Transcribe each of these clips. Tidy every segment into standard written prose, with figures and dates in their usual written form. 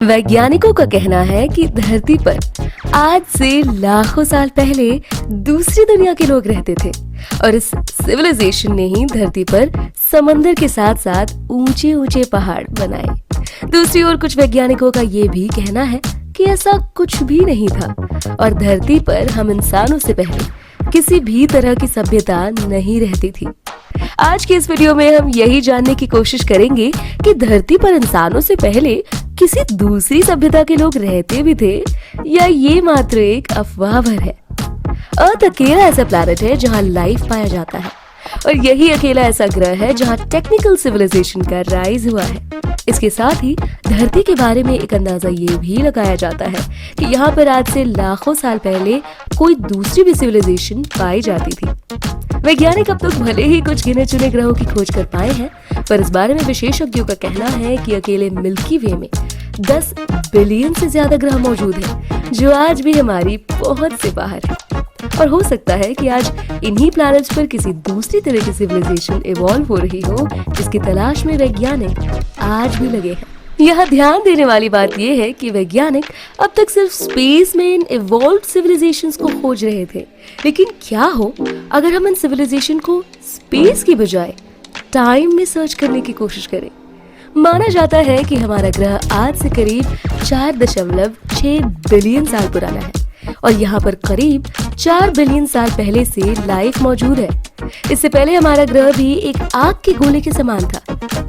वैज्ञानिकों का कहना है कि धरती पर आज से लाखों साल पहले दूसरी दुनिया के लोग रहते थे और इस सिविलाइजेशन ने ही धरती पर समंदर के साथ साथ ऊंचे ऊंचे पहाड़ बनाए। दूसरी ओर कुछ वैज्ञानिकों का ये भी कहना है कि ऐसा कुछ भी नहीं था और धरती पर हम इंसानों से पहले किसी भी तरह की सभ्यता नहीं रहती थी। आज के इस वीडियो में हम यही जानने की कोशिश करेंगे कि धरती पर इंसानों से पहले किसी दूसरी सभ्यता के लोग रहते भी थे या ये मात्र एक अफवाह भर है। अर्थ अकेला ऐसा प्लैनेट है जहां लाइफ पाया जाता है और यही अकेला ऐसा ग्रह है जहां टेक्निकल सिविलाइजेशन का राइज हुआ है। इसके साथ ही धरती के बारे में एक अंदाजा ये भी लगाया जाता है कि यहाँ पर आज से लाखों साल पहले कोई दूसरी भी सिविलाइजेशन पाई जाती थी। वैज्ञानिक अब तक भले ही कुछ गिने चुने ग्रहों की खोज कर पाए हैं, पर इस बारे में विशेषज्ञों का कहना है कि अकेले मिल्की वे में 10 बिलियन से ज्यादा ग्रह मौजूद हैं, जो आज भी हमारी पहुंच से बाहर है। और हो सकता है कि आज इन्हीं प्लैनेट्स पर किसी दूसरी तरह की सिविलाइजेशन इवॉल्व हो रही हो, जिसकी तलाश में वैज्ञानिक आज भी लगे हैं। यहाँ ध्यान देने वाली बात यह है कि वैज्ञानिक अब तक सिर्फ स्पेस में इन इवॉल्व्ड सिविलाइजेशंस को खोज रहे थे, लेकिन क्या हो अगर हम इन सिविलाइजेशन को स्पेस की बजाय टाइम में सर्च करने की कोशिश करें। माना जाता है कि हमारा ग्रह आज से करीब 4.6 बिलियन साल पुराना है और यहाँ पर करीब 4 बिलियन साल पहले से लाइफ मौजूद है। इससे पहले हमारा ग्रह भी एक आग के गोले के समान था।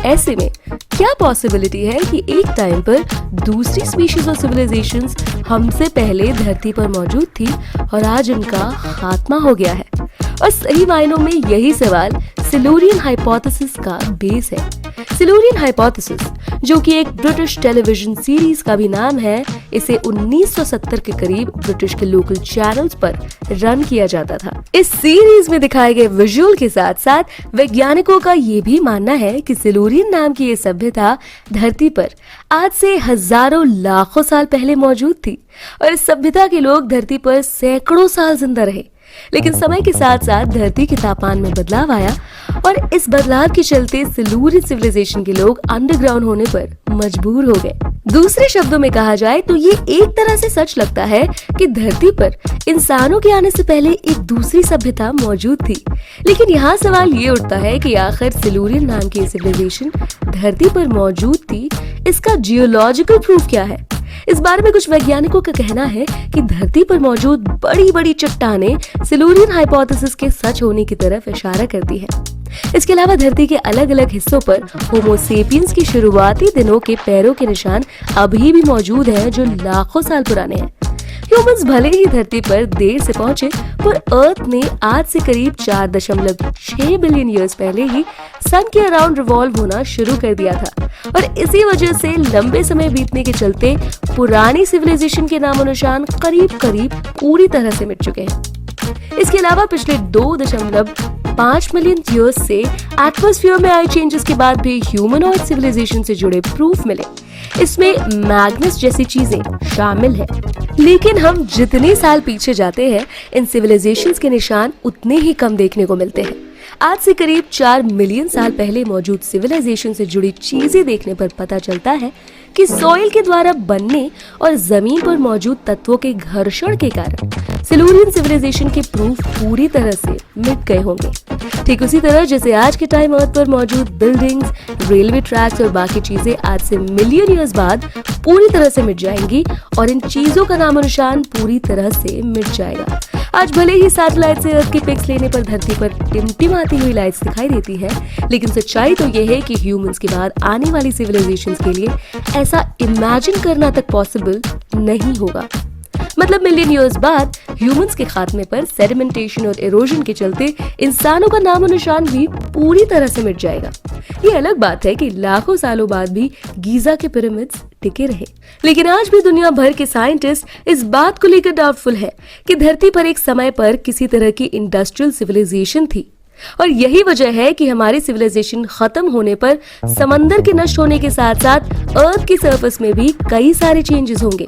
ऐसे में क्या पॉसिबिलिटी है कि एक टाइम पर दूसरी स्पीशीज और सिविलाइजेशंस हमसे पहले धरती पर मौजूद थी और आज उनका खात्मा हो गया है? और सही मायनों में यही सवाल सिल्यूरियन हाइपोथेसिस का बेस है। सिल्यूरियन हाइपोथेसिस, जो कि एक ब्रिटिश टेलीविजन सीरीज का भी नाम है, इसे 1970 के करीब ब्रिटिश के लोकल चैनल्स पर रन किया जाता था। इस सीरीज में दिखाए गए विजुअल के साथ साथ वैज्ञानिकों का ये भी मानना है कि सिल्यूरियन नाम की ये सभ्यता धरती पर आज से हजारों लाखों साल पहले मौजूद थी और इस सभ्यता के लोग धरती पर सैकड़ों साल जिंदा रहे। लेकिन समय के साथ साथ धरती के तापमान में बदलाव आया और इस बदलाव के चलते सिल्यूरियन सिविलाइजेशन के लोग अंडरग्राउंड होने पर मजबूर हो गए। दूसरे शब्दों में कहा जाए तो ये एक तरह से सच लगता है कि धरती पर इंसानों के आने से पहले एक दूसरी सभ्यता मौजूद थी। लेकिन यहाँ सवाल ये उठता है कि आखिर सिल्यूरियन नाम की सिविलाइजेशन धरती पर मौजूद थी, इसका जियोलॉजिकल प्रूफ क्या है? इस बारे में कुछ वैज्ञानिकों का कहना है कि धरती पर मौजूद बड़ी बड़ी चट्टानें सिल्यूरियन हाइपोथेसिस के सच होने की तरफ इशारा करती है। इसके अलावा धरती के अलग अलग हिस्सों पर होमो सेपियंस की शुरुआती दिनों के पैरों के निशान अभी भी मौजूद हैं, जो लाखों साल पुराने हैं। ह्यूमंस भले ही धरती पर देर से पहुंचे, पर अर्थ ने आज से करीब 4.6 बिलियन ईयर्स पहले ही सन के अराउंड रिवॉल्व होना शुरू कर दिया था और इसी वजह से लंबे समय बीतने के चलते पुरानी सिविलाइजेशन के नामो निशान करीब करीब पूरी तरह से मिट चुके हैं। इसके अलावा पिछले 2.5 मिलियन ईयर्स से एटमॉस्फेयर में आए चेंजेस के बाद भी ह्यूमनॉइड सिविलाइजेशन से जुड़े प्रूफ मिले। इसमें मैग्नेस जैसी चीजें शामिल हैं। लेकिन हम जितने साल पीछे जाते हैं, इन सिविलाइजेशंस के निशान उतने ही कम देखने को मिलते हैं। आज से करीब 4 मिलियन साल पहले मौजूद सिविलाइजेशन से जुड़ी चीजें देखने पर पता चलता है कि सॉइल के द्वारा बनने और जमीन पर मौजूद तत्वों के घर्षण के कारण सिल्यूरियन सिविलाइजेशन के प्रूफ पूरी तरह से मिट गए होंगे। ठीक उसी तरह जैसे आज के टाइम अर्थ पर मौजूद बिल्डिंग्स, रेलवे ट्रैक्स और बाकी चीजें आज से मिलियन ईयर्स बाद पूरी तरह से मिट जाएंगी और इन चीजों का नामो निशान पूरी तरह से मिट जाएगा। आज भले ही सैटेलाइट से अर्थ की पिक्स लेने पर धरती पर टिमटिमाती हुई लाइट्स दिखाई देती है, लेकिन सच्चाई तो यह है कि ह्यूमंस के बाद आने वाली सिविलाइजेशंस के लिए ऐसा इमेजिन करना तक पॉसिबल नहीं होगा। मतलब मिलियन ईयर्स बाद ह्यूमंस के खात्मे पर सेडिमेंटेशन और इरोजन के चलते इंसानों का नामो निशान भी पूरी तरह से मिट जाएगा। ये अलग बात है कि लाखों सालों बाद भी गीजा के पिरामिड्स टिके रहे, लेकिन आज भी दुनिया भर के साइंटिस्ट इस बात को लेकर डाउटफुल है कि धरती पर एक समय पर किसी तरह की इंडस्ट्रियल सिविलाइजेशन थी और यही वजह है कि हमारी सिविलाइजेशन खत्म होने पर समंदर के नष्ट होने के साथ साथ अर्थ की सरफेस में भी कई सारे चेंजेस होंगे।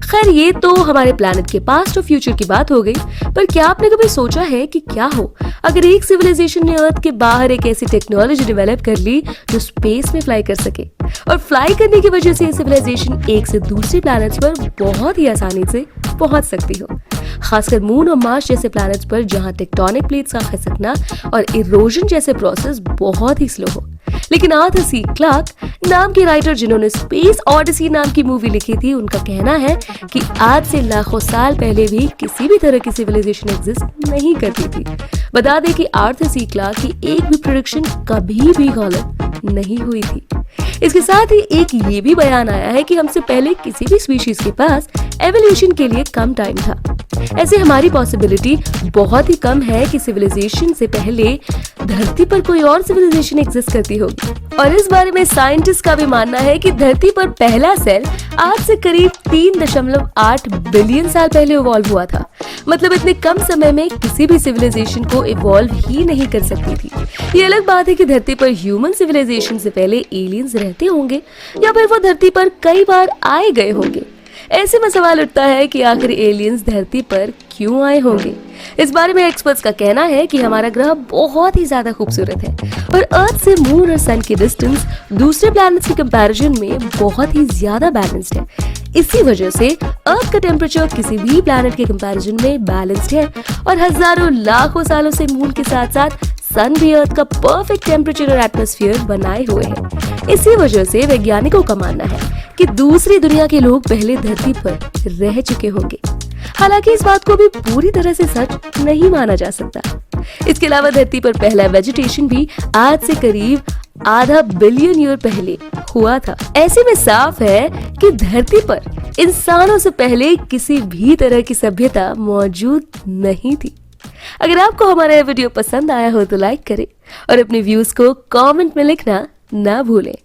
खैर ये तो हमारे प्लैनेट के पास्ट और फ्यूचर की बात हो गई, पर क्या आपने कभी सोचा है कि क्या हो अगर एक सिविलाइजेशन ने अर्थ के बाहर एक ऐसी टेक्नोलॉजी डेवलप कर ली जो स्पेस में फ्लाई कर सके, और फ्लाई करने की वजह से ये सिविलाइजेशन एक से दूसरे प्लैनेट्स पर बहुत ही आसानी से पहुंच सकती हो, खासकर मून और मार्स जैसे प्लैनेट्स पर जहां टेक्टोनिक प्लेट्स का खिसकना और इरोजन जैसे प्रोसेस बहुत ही स्लो हो। लेकिन आर्थर सी क्लार्क नाम के राइटर जिन्होंने स्पेस ऑडिसी नाम की मूवी लिखी थी, उनका कहना है कि आज से लाखों साल पहले भी किसी भी तरह की सिविलाइजेशन एग्जिस्ट नहीं करती थी। बता दें कि आर्थर सी क्लार्क की एक भी प्रेडिक्शन कभी भी गलत नहीं हुई थी। इसके साथ ही एक ये भी बयान आया है कि हमसे पहले किसी भी स्पीशीज के पास एवोल्यूशन के लिए कम टाइम था। ऐसे हमारी पॉसिबिलिटी बहुत ही कम है कि सिविलाइजेशन से पहले धरती पर कोई और सिविलाइजेशन एग्जिस्ट करती होगी। और इस बारे में साइंटिस्ट का भी मानना है कि धरती पर पहला सेल आज से करीब 3.8 बिलियन साल पहले इवॉल्व हुआ था। मतलब इतने कम समय में किसी भी सिविलाइजेशन को इवॉल्व ही नहीं कर सकती थी। ये अलग बात है कि धरती पर ह्यूमन सिविलाइजेशन से पहले एलियंस रहते होंगे या फिर वो धरती पर कई बार आए गए होंगे। ऐसे में सवाल उठता है कि आखिर एलियंस धरती पर क्यों आए होंगे। इस बारे में एक्सपर्ट्स का कहना है कि हमारा ग्रह बहुत ही ज्यादा खूबसूरत है और अर्थ से मून और सन की डिस्टेंस दूसरे प्लैनेट्स के कंपैरिजन में बहुत ही ज्यादा बैलेंस्ड है। इसी वजह से अर्थ का टेम्परेचर किसी भी प्लैनेट के कंपैरिजन में बैलेंस्ड है और हजारों लाखों सालों से मून के साथ साथ सन भी अर्थ का परफेक्ट टेम्परेचर और एटमॉस्फेयर बनाए हुए है। इसी वजह से वैज्ञानिकों का मानना है कि दूसरी दुनिया के लोग पहले धरती पर रह चुके होंगे। हालांकि इस बात को भी पूरी तरह से सच नहीं माना जा सकता। इसके अलावा धरती पर पहला वेजिटेशन भी आज से करीब आधा बिलियन ईयर पहले हुआ था। ऐसे में साफ है कि धरती पर इंसानों से पहले किसी भी तरह की सभ्यता मौजूद नहीं थी। अगर आपको हमारा यह वीडियो पसंद आया हो तो लाइक करें और अपने व्यूज को कमेंट में लिखना ना भूलें।